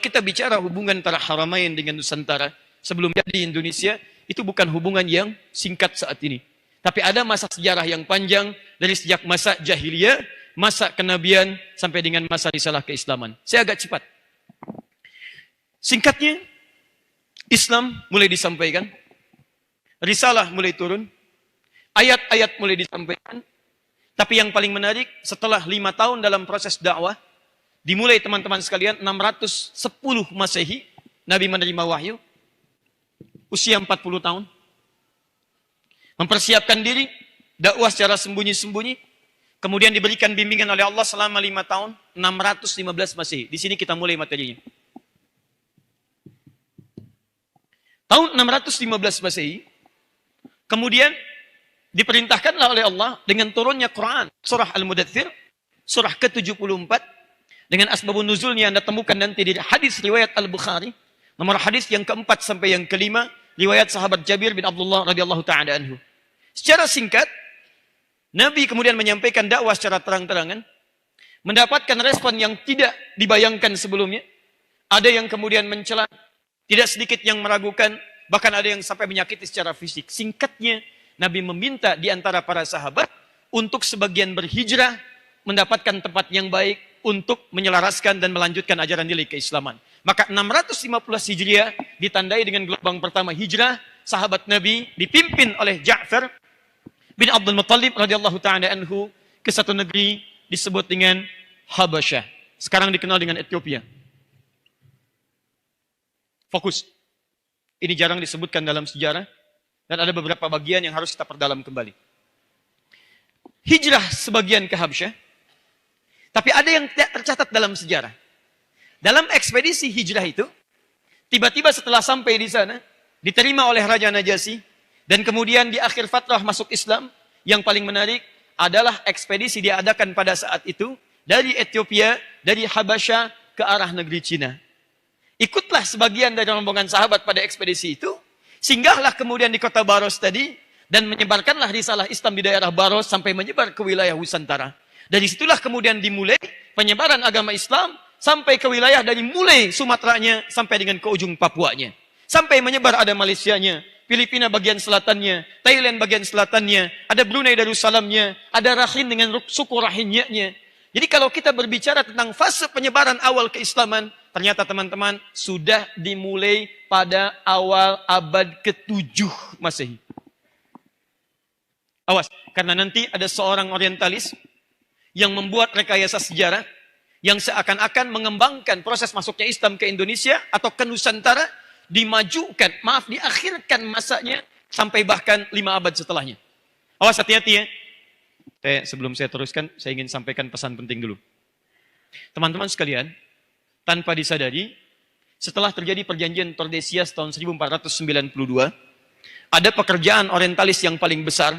kita bicara hubungan antara Haramain dengan Nusantara sebelum jadi Indonesia, itu bukan hubungan yang singkat saat ini. Tapi ada masa sejarah yang panjang dari sejak masa jahiliyah, masa kenabian, sampai dengan masa risalah keislaman. Saya agak cepat. Singkatnya, Islam mulai disampaikan, risalah mulai turun, ayat-ayat mulai disampaikan. Tapi yang paling menarik, setelah 5 tahun dalam proses dakwah, dimulai teman-teman sekalian, 610 Masehi, Nabi menerima wahyu, usia 40 tahun. Mempersiapkan diri, dakwah secara sembunyi-sembunyi, kemudian diberikan bimbingan oleh Allah selama 5 tahun, 615 Masehi. Di sini kita mulai materinya. Tahun 615 Masehi, kemudian diperintahkanlah oleh Allah dengan turunnya Quran, surah Al-Mudaththir, surah ke-74, dengan asbabun nuzulnya Anda temukan nanti di hadis riwayat Al-Bukhari, nomor hadis yang keempat sampai yang kelima, riwayat sahabat Jabir bin Abdullah radhiyallahu ta'ala anhu. Secara singkat, Nabi kemudian menyampaikan dakwah secara terang-terangan, mendapatkan respon yang tidak dibayangkan sebelumnya. Ada yang kemudian mencela, tidak sedikit yang meragukan, bahkan ada yang sampai menyakiti secara fisik. Singkatnya, Nabi meminta di antara para sahabat untuk sebagian berhijrah, mendapatkan tempat yang baik untuk menyelaraskan dan melanjutkan ajaran nilai keislaman. Maka 615 Hijriah ditandai dengan gelombang pertama hijrah, sahabat Nabi dipimpin oleh Ja'far bin Abdul Muttalib radhiyallahu ta'ala anhu ke satu negeri disebut dengan Habasyah. Sekarang dikenal dengan Ethiopia. Fokus. Ini jarang disebutkan dalam sejarah dan ada beberapa bagian yang harus kita perdalam kembali. Hijrah sebagian ke Habasyah, tapi ada yang tidak tercatat dalam sejarah. Dalam ekspedisi hijrah itu, tiba-tiba setelah sampai di sana, diterima oleh Raja Najasyi, dan kemudian di akhir fatrah masuk Islam, yang paling menarik adalah ekspedisi diadakan pada saat itu, dari Ethiopia, dari Habasyah ke arah negeri Cina. Ikutlah sebagian dari rombongan sahabat pada ekspedisi itu, singgahlah kemudian di kota Baros tadi, dan menyebarkanlah risalah Islam di daerah Baros sampai menyebar ke wilayah Nusantara. Dari situlah kemudian dimulai penyebaran agama Islam sampai ke wilayah dari mulai Sumateranya sampai dengan ke ujung Papuanya. Sampai menyebar ada Malaysianya, Filipina bagian selatannya, Thailand bagian selatannya, ada Brunei Darussalamnya, ada Rakhine dengan suku Rohingya-nya. Jadi kalau kita berbicara tentang fase penyebaran awal keislaman, ternyata teman-teman sudah dimulai pada awal abad ke-7 Masehi. Awas, karena nanti ada seorang orientalis yang membuat rekayasa sejarah yang seakan-akan mengembangkan proses masuknya Islam ke Indonesia atau ke Nusantara, dimajukan, diakhirkan masanya sampai bahkan 5 abad setelahnya. Awas, hati-hati ya. Sebelum saya teruskan, saya ingin sampaikan pesan penting dulu. Teman-teman sekalian, tanpa disadari, setelah terjadi perjanjian Tordesillas tahun 1492, ada pekerjaan orientalis yang paling besar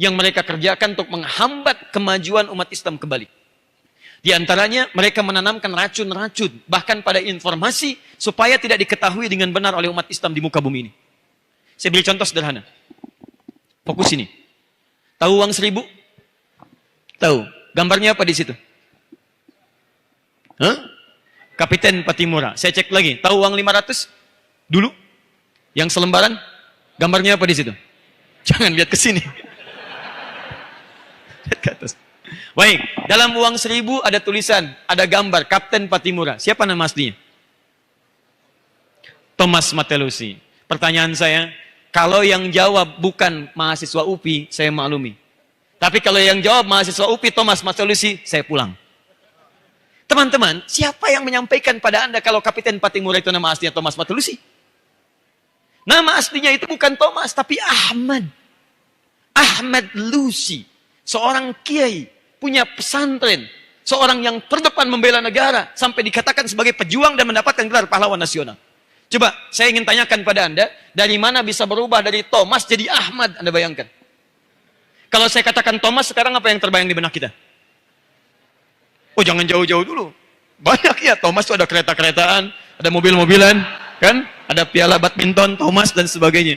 yang mereka kerjakan untuk menghambat kemajuan umat Islam kembali. Di antaranya, mereka menanamkan racun-racun, bahkan pada informasi, supaya tidak diketahui dengan benar oleh umat Islam di muka bumi ini. Saya beri contoh sederhana. Fokus ini. Tahu uang 1000? Tahu. Gambarnya apa di situ? Kapiten Patimura. Saya cek lagi. Tahu uang 500? Dulu? Yang selembaran? Gambarnya apa di situ? Jangan lihat ke sini. Lihat ke atas. Baik, dalam uang 1000 ada tulisan, ada gambar Kapten Patimura. Siapa nama aslinya? Thomas Matelusi. Pertanyaan saya, kalau yang jawab bukan mahasiswa UPI, saya maklumi. Tapi kalau yang jawab mahasiswa UPI Thomas Matelusi, saya pulang. Teman-teman, siapa yang menyampaikan pada Anda kalau Kapten Patimura itu nama aslinya Thomas Matelusi? Nama aslinya itu bukan Thomas, tapi Ahmad. Ahmad Lusi. Seorang kiai, punya pesantren, seorang yang terdepan membela negara, sampai dikatakan sebagai pejuang dan mendapatkan gelar pahlawan nasional. Coba, saya ingin tanyakan pada Anda, dari mana bisa berubah dari Thomas jadi Ahmad, Anda bayangkan. Kalau saya katakan Thomas, sekarang apa yang terbayang di benak kita? Oh, jangan jauh-jauh dulu. Banyak ya, Thomas itu ada kereta-keretaan, ada mobil-mobilan, kan? Ada piala badminton, Thomas, dan sebagainya.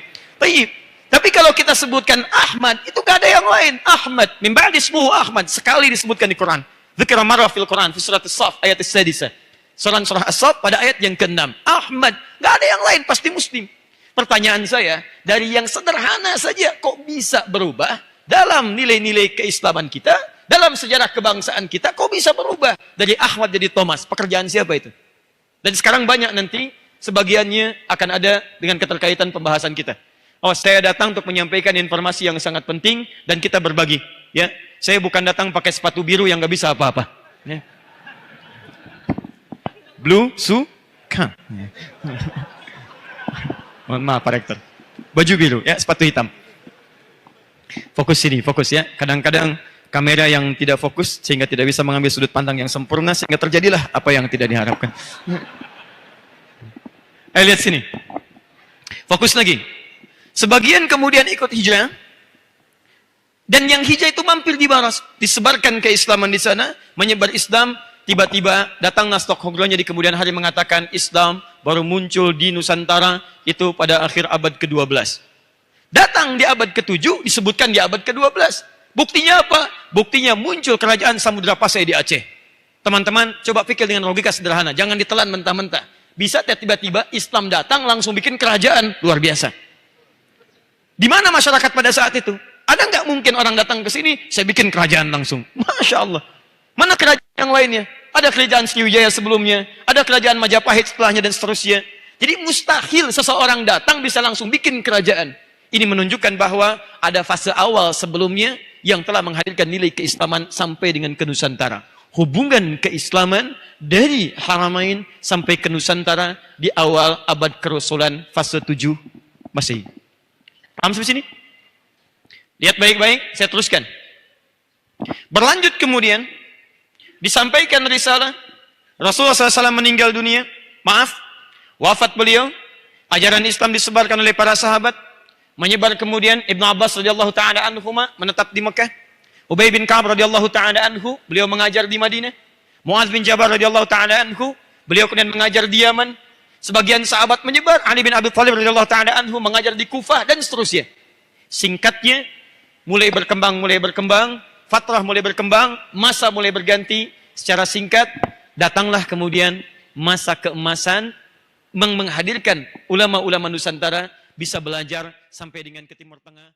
Tapi kalau kita sebutkan Ahmad, itu gak ada yang lain. Ahmad, min ba'di ismuhu Ahmad. Sekali disebutkan di Quran. Dzikra marra fil Quran, fi surat As-Saff, ayat as-sadisah. Surah As-Saff pada ayat yang ke-6. Ahmad, nggak ada yang lain, pasti Muslim. Pertanyaan saya, dari yang sederhana saja kok bisa berubah dalam nilai-nilai keislaman kita, dalam sejarah kebangsaan kita, kok bisa berubah dari Ahmad jadi Thomas? Pekerjaan siapa itu? Dan sekarang banyak nanti, sebagiannya akan ada dengan keterkaitan pembahasan kita. Oh, saya datang untuk menyampaikan informasi yang sangat penting dan kita berbagi. Ya, saya bukan datang pakai sepatu biru yang nggak bisa apa-apa. Ya. Blue suka. Mohon maaf Pak Rektor. Baju biru, ya, sepatu hitam. Fokus sini, fokus ya. Kadang-kadang kamera yang tidak fokus sehingga tidak bisa mengambil sudut pandang yang sempurna sehingga terjadilah apa yang tidak diharapkan. Ayo lihat sini. Fokus lagi. Sebagian kemudian ikut hijrah. Dan yang hijrah itu mampir di Baras. Disebarkan keislaman di sana. Menyebar Islam. Tiba-tiba datanglah Stockholm di kemudian hari mengatakan Islam baru muncul di Nusantara itu pada akhir abad ke-12. Datang di abad ke-7 disebutkan di abad ke-12. Buktinya apa? Buktinya muncul kerajaan Samudra Pasai di Aceh. Teman-teman coba pikir dengan logika sederhana. Jangan ditelan mentah-mentah. Bisa tiba-tiba Islam datang langsung bikin kerajaan luar biasa. Di mana masyarakat pada saat itu? Ada nggak mungkin orang datang ke sini saya bikin kerajaan langsung? Masya Allah. Mana kerajaan yang lainnya? Ada kerajaan Sriwijaya sebelumnya, ada kerajaan Majapahit setelahnya dan seterusnya. Jadi mustahil seseorang datang bisa langsung bikin kerajaan. Ini menunjukkan bahwa ada fase awal sebelumnya yang telah menghadirkan nilai keislaman sampai dengan ke Nusantara. Hubungan keislaman dari Haramain sampai ke Nusantara di awal abad kerasulan fase 7 Masehi. Paham sampai sini? Lihat baik-baik, saya teruskan. Berlanjut kemudian disampaikan risalah Rasulullah SAW meninggal dunia, wafat beliau, ajaran Islam disebarkan oleh para sahabat, menyebar kemudian Ibnu Abbas radhiyallahu taala anhuma menetap di Mekah, Ubay bin Ka'ab radhiyallahu taala anhu beliau mengajar di Madinah, Muaz bin Jabal radhiyallahu taala anhu beliau kemudian mengajar di Yaman, sebagian sahabat menyebar, Ali bin Abi Thalib radhiyallahu taala anhu mengajar di Kufah dan seterusnya. Singkatnya mulai berkembang, fatrah mulai berkembang, masa mulai berganti. Secara singkat, datanglah kemudian masa keemasan menghadirkan ulama-ulama Nusantara bisa belajar sampai dengan ke Timur Tengah.